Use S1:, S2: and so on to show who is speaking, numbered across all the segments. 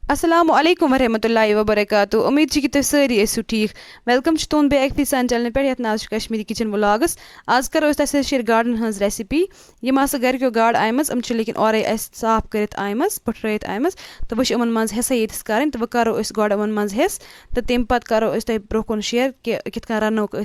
S1: Assalamu alaikum warahmatullahi wabarakatuh. उम्मीद छी कि तुम सारी ऐसु ठीक. वेलकम छ तुन बे एक सान चैनल पे यत नाज कश्मीरी किचन व्लॉग्स. आज करो अस शेयर गार्डन हंस रेसिपी. यम आस घर क्यों गार्ड आयमस हम लेकिन और साफ करत आयमस पटरत आयमस तो वह यमन मज हेसा यस कर तो वह करो गोड यमन मज हेस तो तम पे करो तुम ब्रो कुन शेयर कि कित कन रनोक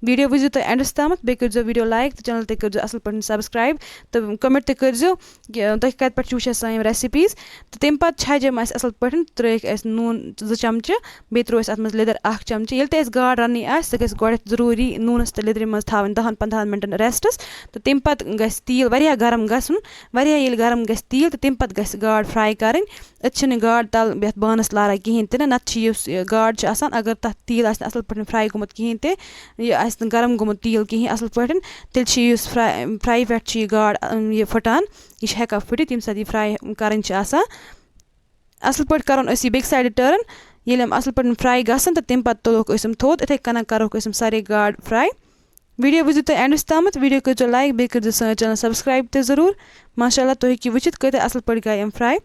S1: वीडियो वुजो तुम एंडस तम बे कर वीडियो लाइक तो चैनल ते कर असल पे सब्सक्राइब तो कमेंट ते कर तुम कत पे वुचन सान रेसिपीज तो तम पे छजम असल पे त्रिक नून 2 चमच बे त्रो अत मज लिदर 1 चमच ये गाड रन सह गो गोड जरूरी नूनस तो लिदर मज था 10-15 मिनटन रेस्टस तो तम पे तील वह गरम गसन ये गरम ग तील तो तम पे गाड फ्राई कर गाड तल यथ बानस लारा कहें ते नत गाड अगर तथ तील असल पे फ्राई गोमुत कहें ते यह गरम गोमुत तील कहें असल पे तेल फ्राई पे गाड यह फटान यह हेका फुटित यम साथ फ्राई कर असल पे करोन यह बेक साइड टर्न ये असल पे फ्राई गसन तो तम पे तुलोक थोद इथे कन करोक सारे गाड फ्राई वीडियो वुजो तुम एंडस तम वीडियो कर लाइक बे कर सान चैनल सब्सक्राइब तो जरूर माशाल्लाह तुम हेकि वुचित कत असल पे गए फ्राई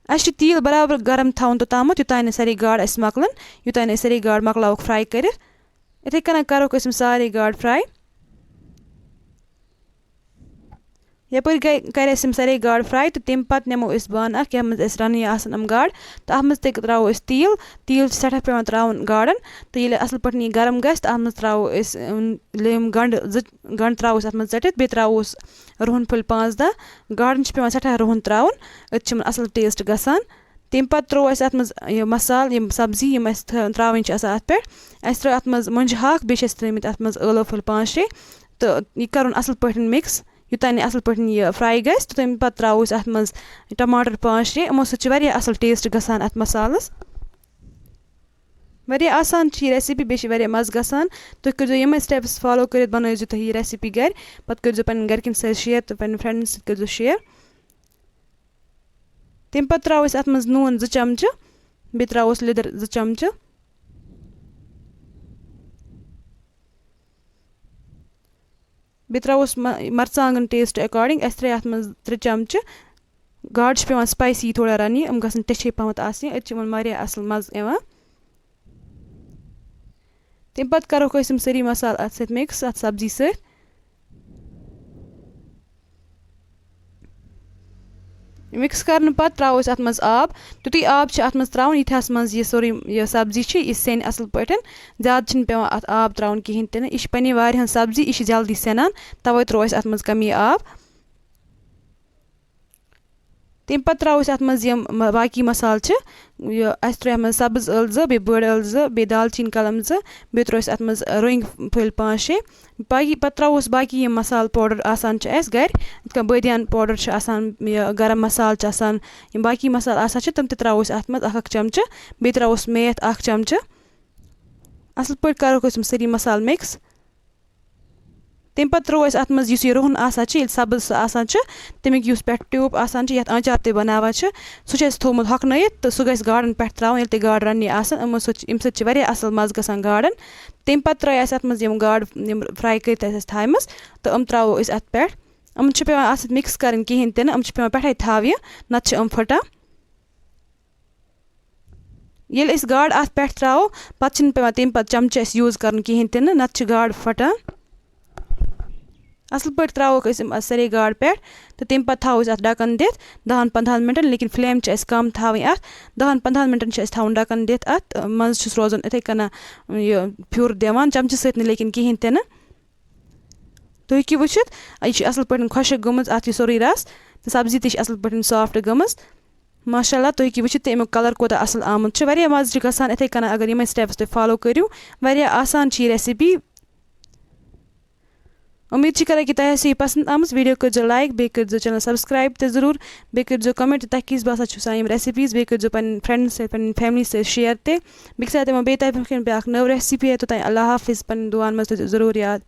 S1: अस तील बराबर गरम थवन तोताम योतान सारे गाड मकलन योतान सारे गाड मकलावक फ्राई कर इथे कन करोक सारे गाड फ्राई यपर कर सारे गाड फ्राई तो तम पे नमो बान ये रन आम गाड तो अत मज त्रो तील तील सठा पे त्रावन गाडन तो ये असल पे गरम गस अत मज त्रो गंड त्रो अत मज टित बे त्रो रुहन फुल 5-10 गाडन पे सठा रुहन त्रावन असल टेस्ट गसान तम पे त्रो अत मज मसाल यम सब्जी यम त्रावन अत पे त्रो अत मज मुंज हाक बे त्रिमित अत मज लो फुल 5-6 तो यह कर असल पे मिक्स योतान असल पे यह फ्राई गस तो तम पे त्रो अत मज टमाटर 5-6 यमो सह असल टेस्ट गसान अत मसालस वह आसान रेसिपी बे मज़ गसान तुम कर यम स्टेप्स फॉलो कर बनजो तुम यह रेसिपी घर पे कर पे गरकन सत शेयर तो पे फ्रेंड्स कर शेयर तम पे त्रो अत मज नून 2 चमच बे त्रो लिदर 2 चमच बे त्रो मरचांगन टेस्ट अकॉर्डिंग अस त्रे अत मज 3 चमच गाड पे स्पाइसी थोड़ा रन गसन टिछे पहमत असल मज़ तम पे करोक सारी मसाल अत सत मिक्स अत सब्जी सत मिक्स करने पे त्रो अत मज आब तुत आब अत मज त्रावन यथास मज यह सोरी यह सब्जी यह सेन असल पे ज्यादा पे अत आब त्रावन कहें ते यह पे वारियान सब्जी यह जल्दी सेनान तवे त्रो अत मज कमी आब तम पे त्रो अत मज बाकी मसाल अस त्रो अत सब्ज ٲl 2 बे बड़ ٲl 2 बे दालचीन कलम 2 बे त्रो अत मज रोंग फुल 5-6 बाकी पे त्रो बाकी मसाल पाउडर आसान घर इत बदियान पाउडर आसान गरम मसाल बाकी मसाल आसान तम त्रो अत मज 1 चमच बे त्रो मेथ 1 चमच असल पे करोक सारी मसाल मिक्स तम पे त्रो अत मज रुहन सब्ज आसान तमिक पे ट्यूब आसान ये आचार ते बनावान सह थोमुत हकनयत तो सह गस गाडन पे त्रावन ये गाड रन अम सत असल मज़ गसान गाडन तम पे त्रे अत मज गाड फ्राई कर थामस तो त्रो अत पे पे अत मिक्स कर कहें ते पे पे थाव नत फटान ये गाड अत पे त्रो पे तम पे चमच यूज कर कहें ते नत गाड फटान असल पे त्रोक सारे गाड पे तो तम पे थो अत ढक्कन दित 10-15 मिनटन लेकिन फ्लेम कम थी अत 10-15 मिनटन थवन ढक्कन दित अत मज़ रोजान इथे कन फ्यूर दिवान चमच सत लेकिन कहें ते तुम हेकि वुचित यह असल पे खुशक गम अत सोरे रस तो सब्जी ते असल पे सॉफ्ट गम माशाल्लाह तुम हेकि वुचित अमुक कलर कोता असल आमुत मज़ गसान इथे कन अगर यम स्टेप्स तुम फॉलो करो आसान रेसिपी उम्मीद कर कि तुम यह पसंद आमस वीडियो कर लाइक बे कर चैनल सब्सक्राइब तो जरूर बे कर कमेंट तुम किस बासा सान रेसिपीज बे कर पे फ्रेंड्स पे फैमिली से शेयर ते बे साथ बे नव रेसिपी है तो अल्लाह हाफिज़ पे दुआन मज जरूर याद।